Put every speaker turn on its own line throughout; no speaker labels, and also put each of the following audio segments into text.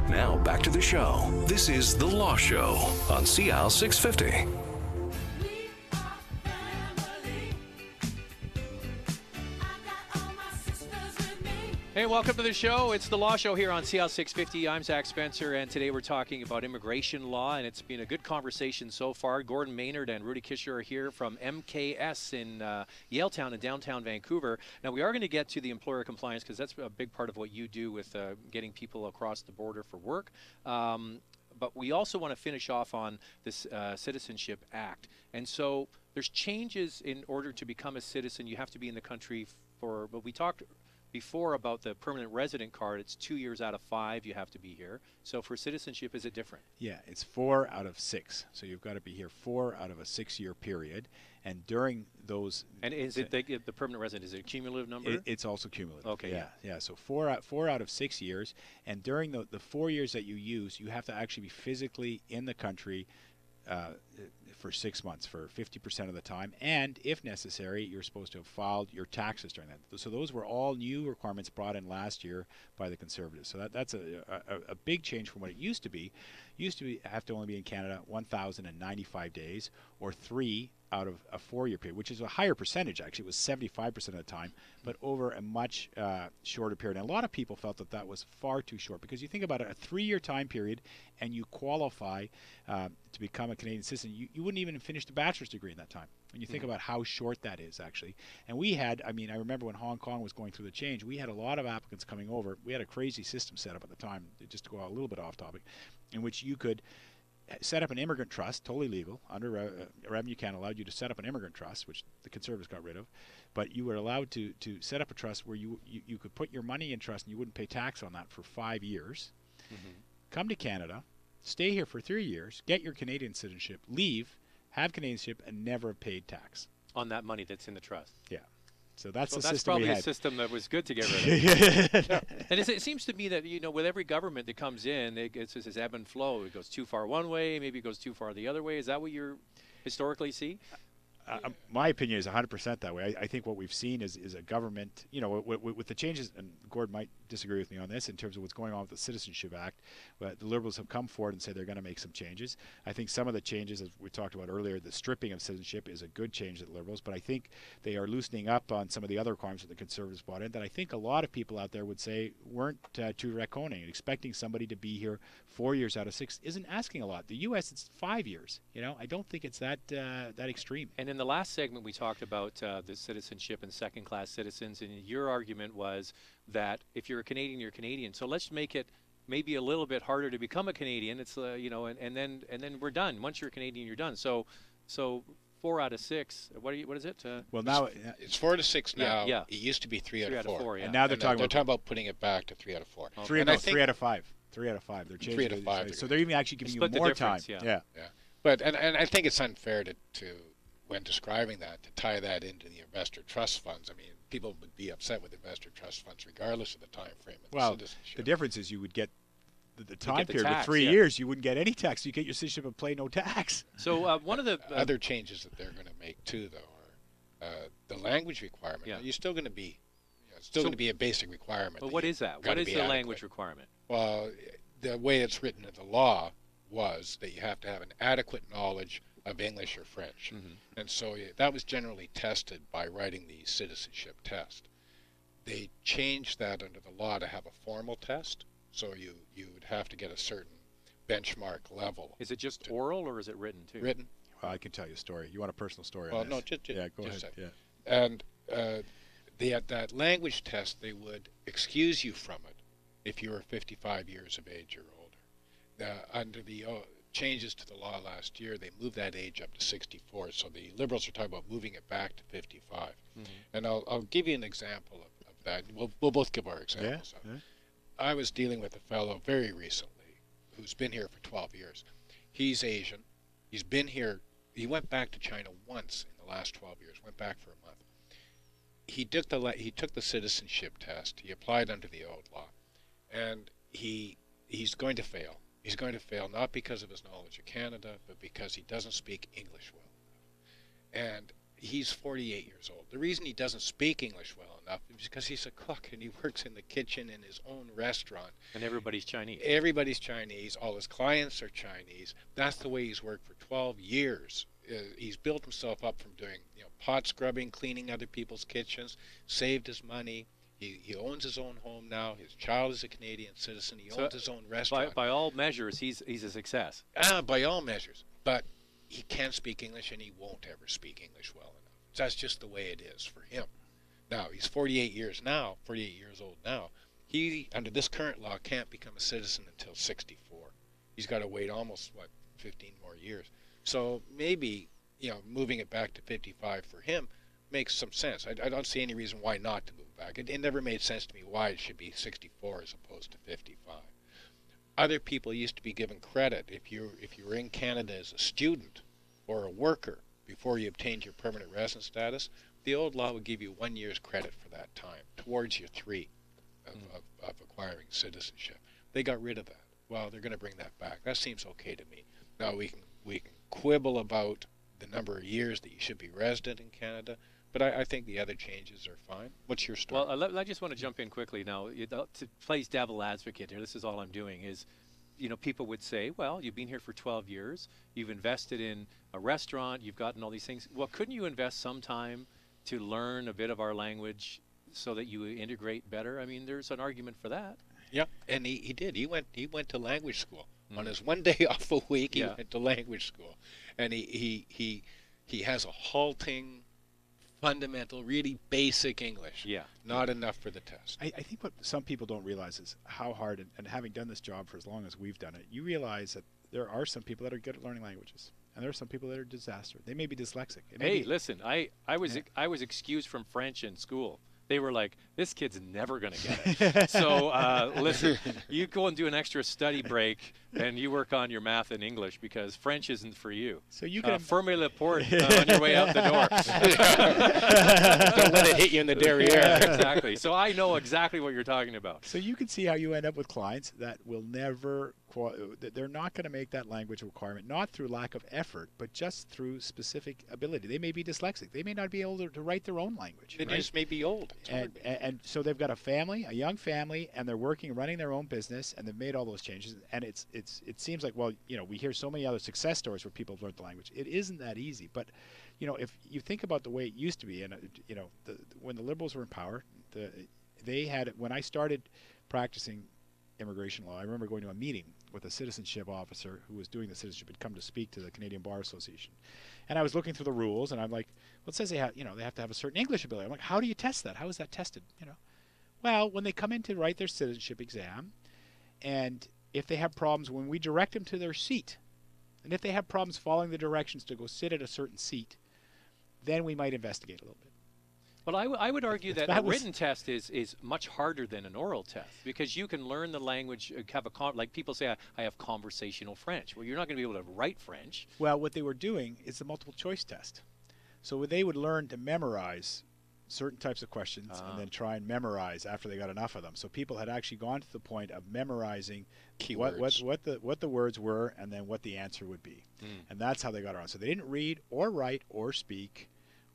Now back to the show. This is The Law Show on CL 650.
Hey, welcome to the show. It's The Law Show here on CL 650. I'm Zach Spencer, and today we're talking about immigration law, and it's been a good conversation so far. Gordon Maynard and Rudy Kisher are here from MKS in Yaletown in downtown Vancouver. Now, we are going to get to the employer compliance because that's a big part of what you do with getting people across the border for work. But we also want to finish off on this Citizenship Act. And so there's changes in order to become a citizen. You have to be in the country for, but we talked before about the permanent resident card. It's 2 years out of 5 you have to be here. So for citizenship, is it different?
Yeah, it's 4 out of 6. So you've got to be here 4 out of a 6-year period. And during those...
And is it the permanent resident, is it a cumulative number?
It's also cumulative.
Okay.
Yeah. So 4 out of 6 years. And during the 4 years that you use, you have to actually be physically in the country for 6 months, for 50% of the time, and if necessary, you're supposed to have filed your taxes during that. So those were all new requirements brought in last year by the Conservatives. So that's a big change from what it used to be. Have to only be in Canada 1,095 days, or 3 out of a 4-year period, which is a higher percentage. Actually, it was 75% of the time, but over a much shorter period. And a lot of people felt that that was far too short, because you think about it, a 3-year time period, and you qualify to become a Canadian citizen, you wouldn't even finish the bachelor's degree in that time. When you think about how short that is, actually. And we had, I mean, I remember when Hong Kong was going through the change, we had a lot of applicants coming over. We had a crazy system set up at the time, just to go out a little bit off topic, in which you could set up an immigrant trust, totally legal. Under Revenue Canada allowed you to set up an immigrant trust, which the Conservatives got rid of. But you were allowed to set up a trust where you could put your money in trust and you wouldn't pay tax on that for 5 years. Come to Canada, stay here for 3 years, get your Canadian citizenship, leave, have Canadian citizenship, and never have paid tax.
On that money that's in the trust.
Yeah. So that's the
that's
system we
probably
had.
a system that was good to get rid of. Yeah. And it seems to me that, you know, with every government that comes in, it's just this ebb and flow. It goes too far one way, maybe it goes too far the other way. Is that what you historically see?
My opinion is 100% that way. I think what we've seen is a government, you know, with the changes, and Gord might disagree with me on this in terms of what's going on with the Citizenship Act, but the Liberals have come forward and said they're going to make some changes. I think some of the changes, as we talked about earlier, the stripping of citizenship is a good change at the Liberals, but I think they are loosening up on some of the other requirements that the Conservatives brought in that I think a lot of people out there would say weren't too draconian. Expecting somebody to be here 4 years out of 6 isn't asking a lot. The U.S., it's 5 years. You know, I don't think it's that extreme.
And in the last segment, we talked about the citizenship and second-class citizens, and your argument was that if you're a Canadian, you're Canadian. So let's make it maybe a little bit harder to become a Canadian. It's you know, and then we're done. Once you're a Canadian, you're done. So 4 out of 6. What is it?
Well, now
it's 4 to 6 now.
Yeah.
It used to be 3 out of 4.
Yeah.
And now they're talking
about putting it back to 3 out of 4.
Okay. 3 out of 5. 3 out of 5. They're changing
3 out of 5.
So they're even actually giving you more time.
Yeah.
But and I think it's unfair to when describing that, to tie that into the investor trust funds. I mean, people would be upset with investor trust funds regardless of the time frame of the citizenship.
The difference is you would get the time period
tax,
with 3 years. You wouldn't get any tax. You get your citizenship and pay no tax.
So one of the
other changes that they're going to make too, though, are the language requirement.
Yeah.
You're still going to be, going to be a basic requirement.
But what is that? What is the language requirement?
Well, the way it's written in the law was that you have to have an adequate knowledge of English or French. And so that was generally tested by writing the citizenship test. They changed that under the law to have a formal test, so you would have to get a certain benchmark level.
Is it just oral or is it written too?
Written.
Well, I can tell you a story. You want a personal story
Well,
on this?
no, just
go ahead. Yeah.
And at that language test, they would excuse you from it if you were 55 years of age or older. Under the changes to the law last year, they moved that age up to 64. So the Liberals are talking about moving it back to 55. And I'll give you an example of that. We'll both give our examples.
Yeah.
I was dealing with a fellow very recently who's been here for 12 years. He's Asian. He's been here. He went back to China once in the last 12 years. Went back for a month. He took the citizenship test. He applied under the old law, and he's going to fail. He's going to fail not because of his knowledge of Canada, but because he doesn't speak English well enough. And he's 48 years old. The reason he doesn't speak English well enough is because he's a cook and he works in the kitchen in his own restaurant.
And everybody's Chinese.
Everybody's Chinese. All his clients are Chinese. That's the way he's worked for 12 years. He's built himself up from doing, pot scrubbing, cleaning other people's kitchens, saved his money. He owns his own home now. His child is a Canadian citizen. He owns his own restaurant.
By all measures, he's a success.
By all measures. But he can't speak English, and he won't ever speak English well enough. That's just the way it is for him. Now, he's 48 years old now. He, under this current law, can't become a citizen until 64. He's got to wait almost, 15 more years. So maybe, moving it back to 55 for him makes some sense. I don't see any reason why not to move back. It never made sense to me why it should be 64 as opposed to 55. Other people used to be given credit if you were in Canada as a student or a worker before you obtained your permanent resident status. The old law would give you 1 year's credit for that time towards your 3 of acquiring citizenship. They got rid of that. Well, they're going to bring that back. That seems okay to me. Now we can quibble about the number of years that you should be resident in Canada, but I think the other changes are fine. What's your story?
Well, I just want to jump in quickly now. To play devil advocate here, this is all I'm doing is, people would say, well, you've been here for 12 years, you've invested in a restaurant, you've gotten all these things. Well, couldn't you invest some time to learn a bit of our language so that you integrate better? I mean, there's an argument for that.
Yeah, and he did. He went to language school. On his 1 day off a week, he went to language school. And he has a halting, fundamental, really basic English.
Yeah.
Not enough for the test.
I think what some people don't realize is how hard, and having done this job for as long as we've done it, you realize that there are some people that are good at learning languages. And there are some people that are disaster. They may be dyslexic.
Listen, I was excused from French in school. They were like, this kid's never going to get it. So listen, you go and do an extra study break and you work on your math and English because French isn't for you.
So you can
ferme la porte on your way out the door.
Don't let it hit you in the derriere.
Yeah, exactly. So I know exactly what you're talking about.
So you can see how you end up with clients that will never, they're not going to make that language requirement, not through lack of effort, but just through specific ability. They may be dyslexic. They may not be able to write their own language.
They just may be old.
And so they've got a young family, and they're running their own business, and they've made all those changes. And it seems like, well, we hear so many other success stories where people have learned the language. It isn't that easy. But, if you think about the way it used to be, and when the Liberals were in power, when I started practicing immigration law, I remember going to a meeting with a citizenship officer who was doing the citizenship, had come to speak to the Canadian Bar Association. And I was looking through the rules, and I'm like, well, it says they have to have a certain English ability. I'm like, how do you test that? How is that tested? Well, when they come in to write their citizenship exam, and if they have problems, when we direct them to their seat, and if they have problems following the directions to go sit at a certain seat, then we might investigate a little bit.
But I would argue that a written test is much harder than an oral test because you can learn the language, like people say, I have conversational French. Well, you're not going to be able to write French.
Well, what they were doing is the multiple choice test. So they would learn to memorize certain types of questions and then try and memorize after they got enough of them. So people had actually gone to the point of memorizing
keywords,
what the words were, and then what the answer would be. And that's how they got around. So they didn't read or write or speak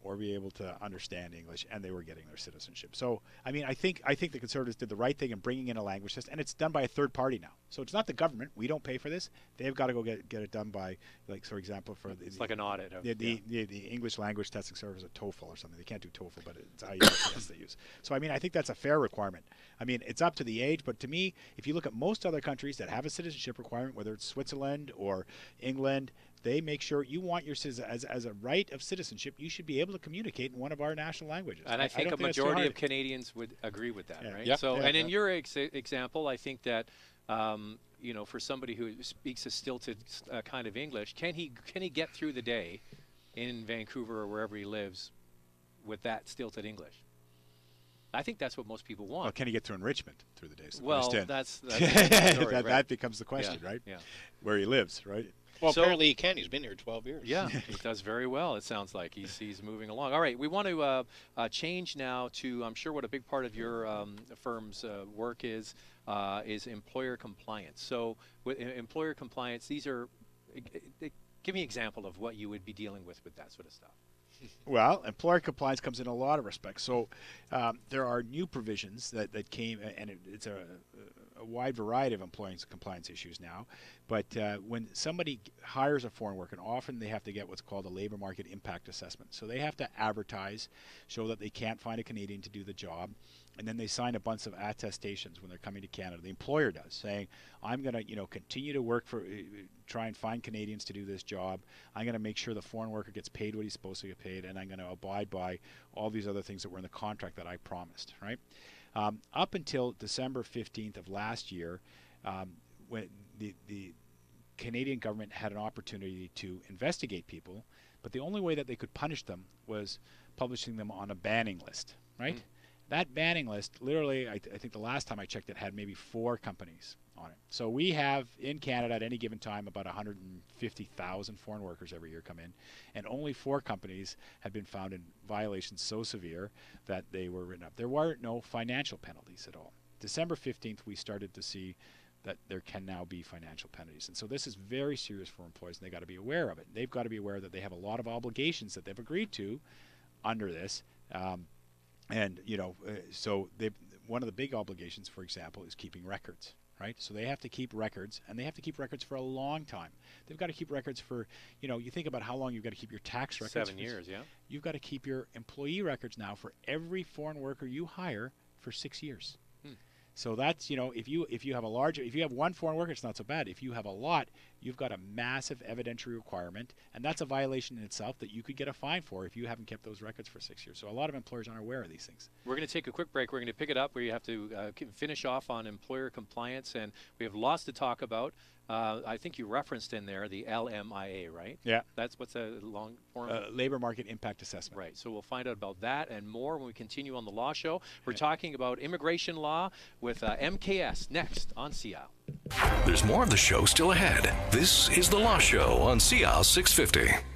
or be able to understand English, and they were getting their citizenship. So, I mean, I think the Conservatives did the right thing in bringing in a language test, and it's done by a third party now. So it's not the government. We don't pay for this. They've got to go get it done by, like, for example,
it's like an audit.
The English language testing service, a TOEFL or something. They can't do TOEFL, but it's IELTS they use. So, I mean, I think that's a fair requirement. I mean, it's up to the age, but to me, if you look at most other countries that have a citizenship requirement, whether it's Switzerland or England, they make sure you want your as a right of citizenship, you should be able to communicate in one of our national languages.
And I think a majority of Canadians would agree with that, right?
Yeah.
So, and in your example, I think that for somebody who speaks a stilted kind of English, can he get through the day in Vancouver or wherever he lives with that stilted English? I think that's what most people want.
Well, can he get through in Richmond through the day?
Well, that's story, right?
That becomes the question, right?
Yeah.
Where he lives, right?
Well, apparently he can. He's been here 12 years.
Yeah, he does very well. It sounds like he's moving along. All right, we want to change now to, I'm sure what a big part of your firm's work is employer compliance. So with employer compliance, these are, give me an example of what you would be dealing with that sort of stuff.
Well, employer compliance comes in a lot of respects. So there are new provisions that came, and it's a wide variety of employee compliance issues now. But when somebody hires a foreign worker, often they have to get what's called a labor market impact assessment. So they have to advertise, show that they can't find a Canadian to do the job, and then they sign a bunch of attestations when they're coming to Canada. The employer does, saying, I'm going to continue to work for, try and find Canadians to do this job. I'm going to make sure the foreign worker gets paid what he's supposed to get paid, and I'm going to abide by all these other things that were in the contract that I promised, right? Up until December 15th of last year, when the Canadian government had an opportunity to investigate people, but the only way that they could punish them was publishing them on a banning list, right? That banning list, literally, I think the last time I checked it had maybe 4 companies on it. So we have in Canada at any given time about 150,000 foreign workers every year come in, and only 4 companies have been found in violations so severe that they were written up. There were no financial penalties at all. December 15th, we started to see that there can now be financial penalties. And so this is very serious for employees, and they've got to be aware of it. They've got to be aware that they have a lot of obligations that they've agreed to under this. So one of the big obligations, for example, is keeping records, right? So they have to keep records, and they have to keep records for a long time. They've got to keep records for, you think about how long you've got to keep your tax records.
7 years, yeah.
You've got to keep your employee records now for every foreign worker you hire for 6 years. So that's, if you have one foreign worker, it's not so bad. If you have a lot, you've got a massive evidentiary requirement, and that's a violation in itself that you could get a fine for if you haven't kept those records for 6 years. So a lot of employers aren't aware of these things.
We're going to take a quick break. We're going to pick it up where you have to finish off on employer compliance, and we have lots to talk about. I think you referenced in there the LMIA, right?
Yeah.
That's what's a long form?
Labor market impact assessment.
Right. So we'll find out about that and more when we continue on The Law Show. We're talking about immigration law with MKS next on CIAL.
There's more of the show still ahead. This is The Law Show on CIAL 650.